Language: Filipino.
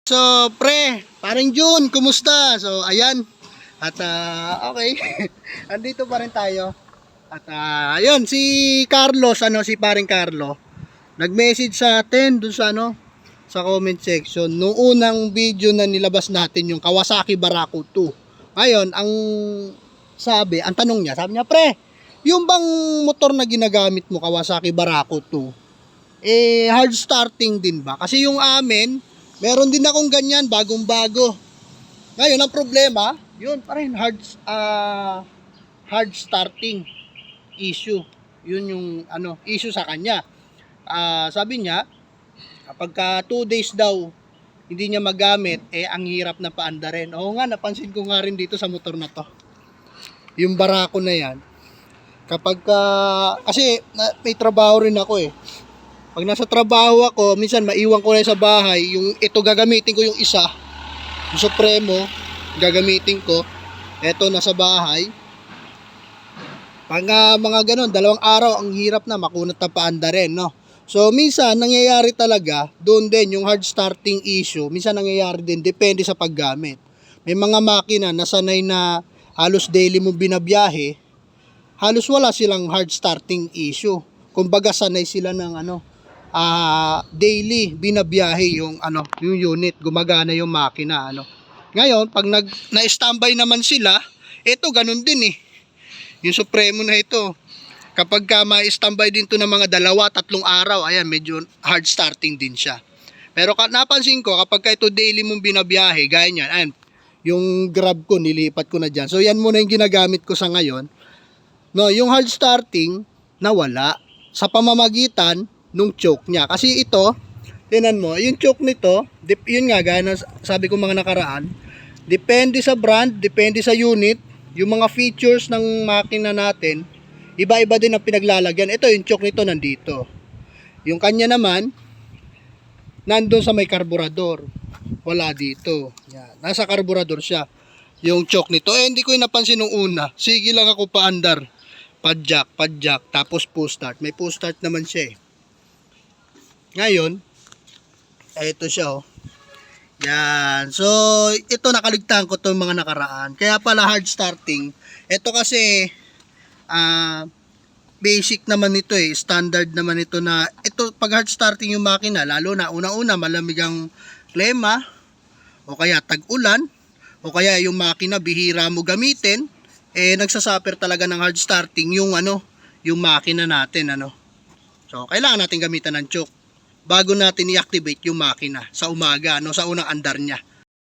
So, pre, paring June, kumusta? So, ayan. At, okay. Andito pa rin tayo. At, ayun, si Carlos, si paring Carlo, nag-message sa atin dun sa, sa comment section. Noong unang video na nilabas natin, yung Kawasaki Barako 2. Ngayon, ang tanong niya, sabi niya, pre, yung bang motor na ginagamit mo, Kawasaki Barako 2, hard starting din ba? Kasi yung amin, meron din akong ganyan, bagong-bago. Ngayon, ang problema, yun pa rin, hard starting issue. Yun yung issue sa kanya. Sabi niya, kapag 2 days daw hindi niya magamit, ang hirap na paanda rin. Oo nga, napansin ko nga rin dito sa motor na to. Yung Barako na yan. Kasi may trabaho rin ako eh. Pag nasa trabaho ako, minsan maiwan ko na sa bahay, yung ito gagamitin ko yung isa, yung Supremo, gagamitin ko, ito nasa bahay. Pag mga ganun, 2 araw, ang hirap na, makunat na paanda rin, no? So, minsan, nangyayari talaga, doon din, yung hard starting issue, minsan nangyayari din, depende sa paggamit. May mga makina na sanay na halos daily mo binabiyahe, halos wala silang hard starting issue. Kumbaga, sanay sila ng daily binabiyahe yung unit, gumagana yung makina Ngayon, pag na-standby naman sila, ito ganun din yung Supremo na ito. Kapag ma-standby din to ng mga 2-3 araw, ayan, medyo hard starting din siya. Pero napansin ko, kapag ito daily mong binabiyahe, gaya niyan, ayan, yung Grab ko, nilipat ko na dyan. So, yan muna yung ginagamit ko sa ngayon. No, yung hard starting, nawala sa pamamagitan nung choke niya. Kasi ito, tinan mo, yung choke nito, yun nga, gaya na sabi ko mga nakaraan, depende sa brand, depende sa unit, yung mga features ng makina natin, iba-iba din ang pinaglalagyan. Ito, yung choke nito nandito. Yung kanya naman, nandun sa may karburador. Wala dito. Yan. Nasa karburador siya. Yung choke nito. Hindi ko yung napansin nung una. Sige lang ako paandar. Padjak, tapos push start. May push start naman siya Ngayon, ito siya Yan. So, ito nakaligtaan ko to mga nakaraan. Kaya pala hard starting. Ito kasi, basic naman ito standard naman ito na, ito pag hard starting yung makina, lalo na una-una malamig ang klima, o kaya tag-ulan, o kaya yung makina bihira mo gamitin, nagsasuffer talaga ng hard starting yung yung makina natin So, kailangan natin gamitan ng choke bago natin i-activate yung makina sa umaga sa unang andar niya.